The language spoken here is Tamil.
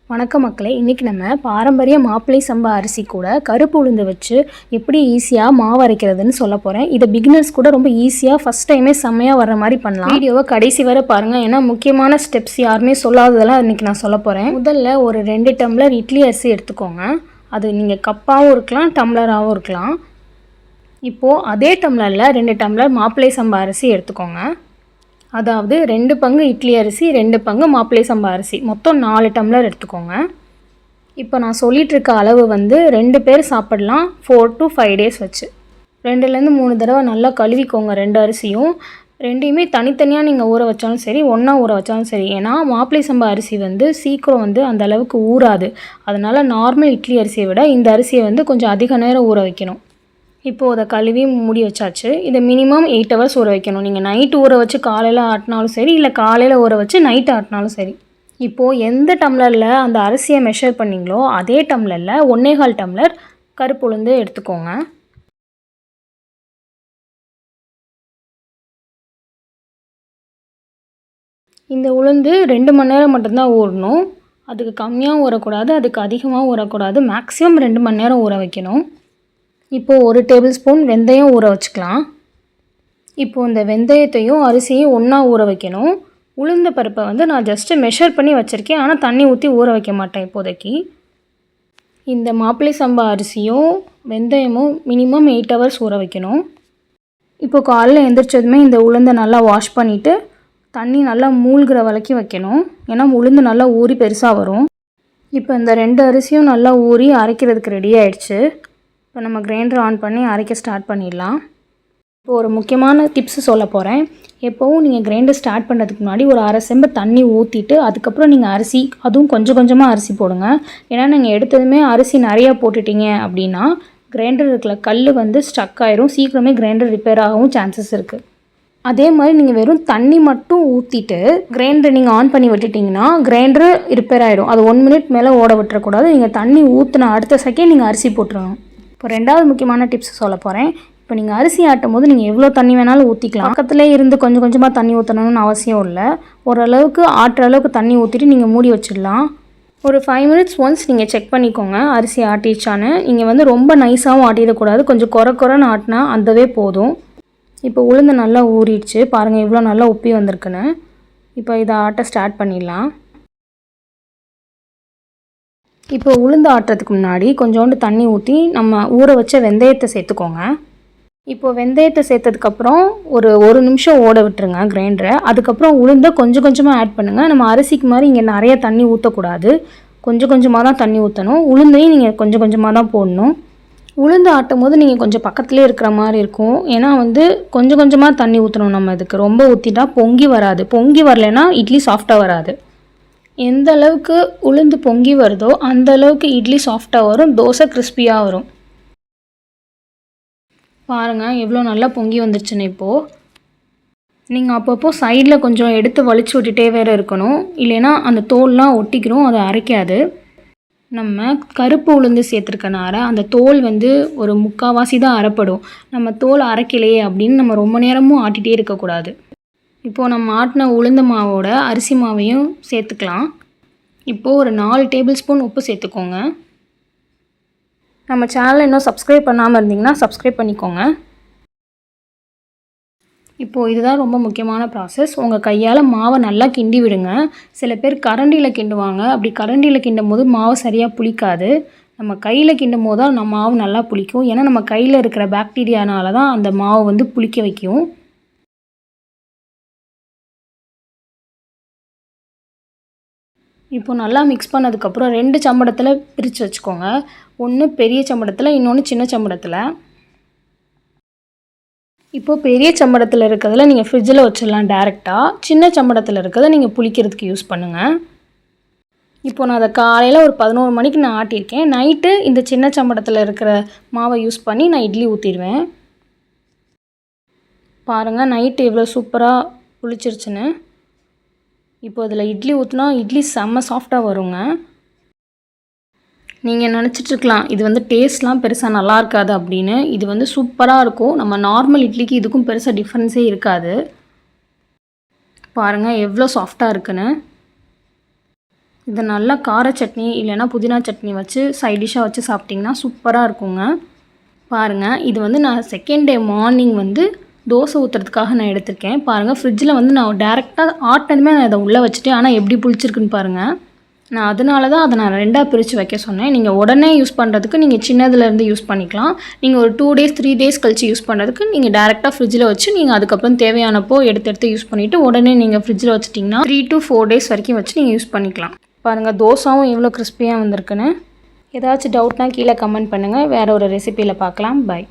வணக்கம் மக்களே, இன்றைக்கி நம்ம பாரம்பரிய மாப்பிள்ளை சம்பா அரிசி கூட கருப்பு உளுந்து வச்சு எப்படி ஈஸியாக மாவு அரைக்கிறதுன்னு சொல்ல போகிறேன். இதை பிகினர்ஸ் கூட ரொம்ப ஈஸியாக ஃபஸ்ட் டைமே செம்மையாக வர்ற மாதிரி பண்ணலாம். வீடியோவை கடைசி வரை பாருங்கள், ஏன்னா முக்கியமான ஸ்டெப்ஸ் யாருமே சொல்லாததெல்லாம் இன்றைக்கி நான் சொல்ல போகிறேன். முதல்ல ஒரு 2 டம்ளர் இட்லி அரிசி எடுத்துக்கோங்க. அது நீங்கள் கப்பாகவும் இருக்கலாம், டம்ளராகவும் இருக்கலாம். இப்போது அதே டம்ளரில் 2 டம்ளர் மாப்பிள்ளை சம்பா அரிசி எடுத்துக்கோங்க. அதாவது 2 பங்கு இட்லி அரிசி, 2 பங்கு மாப்பிள்ளை சம்பா அரிசி, மொத்தம் 4 டம்ளர் எடுத்துக்கோங்க. இப்போ நான் சொல்லிகிட்ருக்க அளவு வந்து 2 பேர் சாப்பிடலாம், 4 to 5 டேஸ் வச்சு. 2லேருந்து 3 தடவை நல்லா கழுவிக்கோங்க 2 அரிசியும். 2யுமே தனித்தனியாக நீங்கள் ஊற வச்சாலும் சரி, ஒன்றா ஊற வச்சாலும் சரி. ஏன்னா மாப்பிள்ளை சம்பா அரிசி வந்து சீக்கிரம் வந்து அந்த அளவுக்கு ஊறாது. அதனால் நார்மல் இட்லி அரிசியை விட இந்த அரிசியை வந்து கொஞ்சம் அதிக நேரம் ஊற வைக்கணும். இப்போது அதை கழுவி மூடி வச்சாச்சு. இதை மினிமம் 8 ஹவர்ஸ் ஊற வைக்கணும். நீங்கள் நைட்டு ஊற வச்சு காலையில் ஆட்டினாலும் சரி, இல்லை காலையில் ஊற வச்சு நைட்டு ஆட்டினாலும் சரி. இப்போது எந்த டம்ளரில் அந்த அரிசியை மெஷர் பண்ணிங்களோ அதே டம்ளரில் 1.25 டம்ளர் கருப்பு உளுந்து எடுத்துக்கோங்க. இந்த உளுந்து 2 மணி நேரம் மட்டும்தான் ஊறணும். அதுக்கு கம்மியாகவும் ஊறக்கூடாது, அதுக்கு அதிகமாக ஊறக்கூடாது. மேக்ஸிமம் 2 மணி நேரம் ஊற வைக்கணும். இப்போது 1 டேபிள் ஸ்பூன் வெந்தயம் ஊற வச்சுக்கலாம். இப்போது இந்த வெந்தயத்தையும் அரிசியும் ஒன்றா ஊற வைக்கணும். உளுந்த பருப்பை வந்து நான் ஜஸ்ட்டு மெஷர் பண்ணி வச்சுருக்கேன், ஆனால் தண்ணி ஊற்றி ஊற வைக்க மாட்டேன் இப்போதைக்கு. இந்த மாப்பிள்ளை சம்பா அரிசியும் வெந்தயமும் மினிமம் 8 ஹவர்ஸ் ஊற வைக்கணும். இப்போது காலையில் எழுந்திரிச்சதுமே இந்த உளுந்தை நல்லா வாஷ் பண்ணிவிட்டு தண்ணி நல்லா மூழ்கிற வரைக்கும் வைக்கணும். ஏன்னா உளுந்து நல்லா ஊறி பெருசாக வரும். இப்போ இந்த 2 அரிசியும் நல்லா ஊறி அரைக்கிறதுக்கு ரெடி ஆகிடுச்சு. இப்போ நம்ம கிரைண்டர் ஆன் பண்ணி அரைக்க ஸ்டார்ட் பண்ணிடலாம். இப்போ ஒரு முக்கியமான டிப்ஸ் சொல்ல போகிறேன். எப்போவும் நீங்கள் கிரைண்டர் ஸ்டார்ட் பண்ணுறதுக்கு முன்னாடி ஒரு அரை செம்பு தண்ணி ஊற்றிட்டு அதுக்கப்புறம் நீங்கள் அரிசி, அதுவும் கொஞ்சம் கொஞ்சமாக அரிசி போடுங்க. ஏன்னா நீங்கள் எடுத்ததுமே அரிசி நிறையா போட்டுட்டீங்க அப்படின்னா கிரைண்டர் இருக்கிற கல் வந்து ஸ்டக் ஆயிரும், சீக்கிரமே கிரைண்டர் ரிப்பேர் ஆகவும் சான்சஸ் இருக்குது. அதே மாதிரி நீங்கள் வெறும் தண்ணி மட்டும் ஊற்றிட்டு கிரைண்டர் நீங்கள் ஆன் பண்ணி விட்டுட்டிங்கன்னா கிரைண்டர் ரிப்பேர் ஆகிடும். அது 1 மினிட் மேலே ஓட விட்டுறக்கூடாது. நீங்கள் தண்ணி ஊற்றின அடுத்த செகண்ட் நீங்கள் அரிசி போட்டுருணும். இப்போ 2வது முக்கியமான டிப்ஸ் சொல்ல போகிறேன். இப்போ நீங்கள் அரிசி ஆட்டும் போது நீங்கள் எவ்வளோ தண்ணி வேணாலும் ஊற்றிக்கலாம். பக்கத்துலேயே இருந்து கொஞ்சம் கொஞ்சமாக தண்ணி ஊற்றணும்னு அவசியம் இல்லை. ஓரளவுக்கு ஆட்டுற அளவுக்கு தண்ணி ஊற்றிட்டு நீங்கள் மூடி வச்சிடலாம். ஒரு 5 மினிட்ஸ் ஒன்ஸ் நீங்கள் செக் பண்ணிக்கோங்க அரிசி ஆட்டிச்சான்னு. நீங்கள் வந்து ரொம்ப நைஸாகவும் ஆட்டிடக்கூடாது, கொஞ்சம் குறைன்னு ஆட்டினா அதுவே போதும். இப்போ உளுந்து நல்லா ஊறிடுச்சு பாருங்கள், இவ்வளோ நல்லா உப்பி வந்திருக்குன்னு. இப்போ இதை ஆட்ட ஸ்டார்ட் பண்ணிடலாம். இப்போ உளுந்து ஆட்டுறதுக்கு முன்னாடி கொஞ்சோண்டு தண்ணி ஊற்றி நம்ம ஊற வச்ச வெந்தயத்தை சேர்த்துக்கோங்க. இப்போது வெந்தயத்தை சேர்த்ததுக்கப்புறம் ஒரு நிமிஷம் ஓட விட்டுருங்க கிரைண்டரை. அதுக்கப்புறம் உளுந்தை கொஞ்சம் கொஞ்சமாக ஆட் பண்ணுங்கள். நம்ம அரிசிக்கு மாதிரி இங்கே நிறைய தண்ணி ஊற்றக்கூடாது, கொஞ்சம் கொஞ்சமாக தான் தண்ணி ஊற்றணும். உளுந்தையும் நீங்கள் கொஞ்சம் கொஞ்சமாக தான் போடணும். உளுந்து ஆட்டும் போது நீங்கள் கொஞ்சம் பக்கத்துலேயே இருக்கிற மாதிரி இருக்கும். ஏன்னா வந்து கொஞ்சம் கொஞ்சமாக தண்ணி ஊற்றணும். நம்ம இதுக்கு ரொம்ப ஊற்றிட்டா பொங்கி வராது. பொங்கி வரலைன்னா இட்லி சாஃப்டாக வராது. எந்த அளவுக்கு உளுந்து பொங்கி வருதோ அந்த அளவுக்கு இட்லி சாஃப்டாக வரும், தோசை கிறிஸ்பியாக வரும். பாருங்கள் எவ்வளோ நல்லா பொங்கி வந்துருச்சுன்னு. இப்போது நீங்கள் அப்பப்போ சைடில் கொஞ்சம் எடுத்து வலிச்சு விட்டுட்டே வேறு இருக்கணும், இல்லைன்னா அந்த தோல்லாம் ஒட்டிக்கிறோம், அதை அரைக்காது. நம்ம கருப்பு உளுந்து சேர்த்துருக்கனால அந்த தோல் வந்து ஒரு 3/4 தான் அரைப்படும். நம்ம தோல் அரைக்கலையே அப்படின்னு நம்ம ரொம்ப நேரமும் ஆட்டிகிட்டே இருக்கக்கூடாது. இப்போது நம்ம ஆட்டின உளுந்த மாவோட அரிசி மாவையும் சேர்த்துக்கலாம். இப்போது ஒரு 4 டேபிள் ஸ்பூன் உப்பு சேர்த்துக்கோங்க. நம்ம சேனலை இன்னும் சப்ஸ்கிரைப் பண்ணாமல் இருந்தீங்கன்னா சப்ஸ்கிரைப் பண்ணிக்கோங்க. இப்போது இதுதான் ரொம்ப முக்கியமான ப்ராசஸ். உங்கள் கையால் மாவை நல்லா கிண்டி விடுங்க. சில பேர் கரண்டியில் கிண்டுவாங்க. அப்படி கரண்டியில் கிண்டும் போது மாவு சரியாக புளிக்காது. நம்ம கையில் கிண்டும் போது தான் நம்ம மாவு நல்லா புளிக்கும். ஏன்னா நம்ம கையில் இருக்கிற பாக்டீரியானால தான் அந்த மாவு வந்து புளிக்க வைக்கும். இப்போ நல்லா மிக்ஸ் பண்ணதுக்கப்புறம் 2 சம்படத்தில் பிரித்து வச்சுக்கோங்க. ஒன்று பெரிய சம்படத்தில், இன்னொன்று சின்ன சம்படத்தில். இப்போது பெரிய சம்படத்தில் இருக்கிறதுல நீங்கள் ஃப்ரிட்ஜில் வச்சிடலாம் டேரெக்டாக. சின்ன சம்படத்தில் இருக்கிறத நீங்கள் புளிக்கிறதுக்கு யூஸ் பண்ணுங்கள். இப்போ நான் அதை காலையில் ஒரு 11 மணிக்கு நான் ஆட்டியிருக்கேன். நைட்டு இந்த சின்ன சம்படத்தில் இருக்கிற மாவை யூஸ் பண்ணி நான் இட்லி ஊற்றிடுவேன். பாருங்கள் நைட்டு எவ்வளோ சூப்பராக புளிச்சிருச்சுன்னு. இப்போ இதில் இட்லி ஊற்றினா இட்லி செம்ம சாஃப்டாக வருங்க. நீங்கள் நினச்சிட்ருக்கலாம் இது வந்து டேஸ்ட்லாம் பெருசாக நல்லா இருக்காது அப்படின்னு. இது வந்து சூப்பராக இருக்கும். நம்ம நார்மல் இட்லிக்கு இதுக்கும் பெருசாக டிஃப்ரென்ஸே இருக்காது. பாருங்கள் எவ்வளோ சாஃப்டாக இருக்குன்னு. இதை நல்லா கார சட்னி இல்லைன்னா புதினா சட்னி வச்சு சைட் டிஷ்ஷாக வச்சு சாப்பிட்டிங்கன்னா சூப்பராக இருக்குங்க. பாருங்கள், இது வந்து நான் செகண்ட் டே மார்னிங் வந்து தோசை ஊற்றுறதுக்காக நான் எடுத்திருக்கேன். பாருங்கள், ஃப்ரிட்ஜில் வந்து நான் டேரெக்டாக ஆட்டினதுமே நான் இதை உள்ளே வச்சுட்டேன். ஆனால் எப்படி புளிச்சிருக்குன்னு பாருங்கள். நான் அதனால தான் அதை நான் 2ஆக பிரித்து வைக்க சொன்னேன். நீங்கள் உடனே யூஸ் பண்ணுறதுக்கு நீங்கள் சின்னதுலேருந்து யூஸ் பண்ணிக்கலாம். நீங்கள் ஒரு 2 டேஸ் 3 டேஸ் கழிச்சு யூஸ் பண்ணுறதுக்கு நீங்கள் டேரெக்டாக ஃப்ரிட்ஜில் வச்சு நீங்கள் அதுக்கப்புறம் தேவையானப்போ எடுத்து யூஸ் பண்ணிவிட்டு உடனே நீங்கள் ஃப்ரிட்ஜில் வச்சிட்டிங்கன்னா 3 to 4 டேஸ் வரைக்கும் வச்சு நீங்கள் யூஸ் பண்ணிக்கலாம். பாருங்கள், தோசாவும் எவ்வளோ கிறிஸ்பியாக வந்திருக்குன்னு. ஏதாச்சும் டவுட்னா கீழே கமெண்ட் பண்ணுங்கள். வேறு ஒரு ரெசிப்பியில் பார்க்கலாம். பை.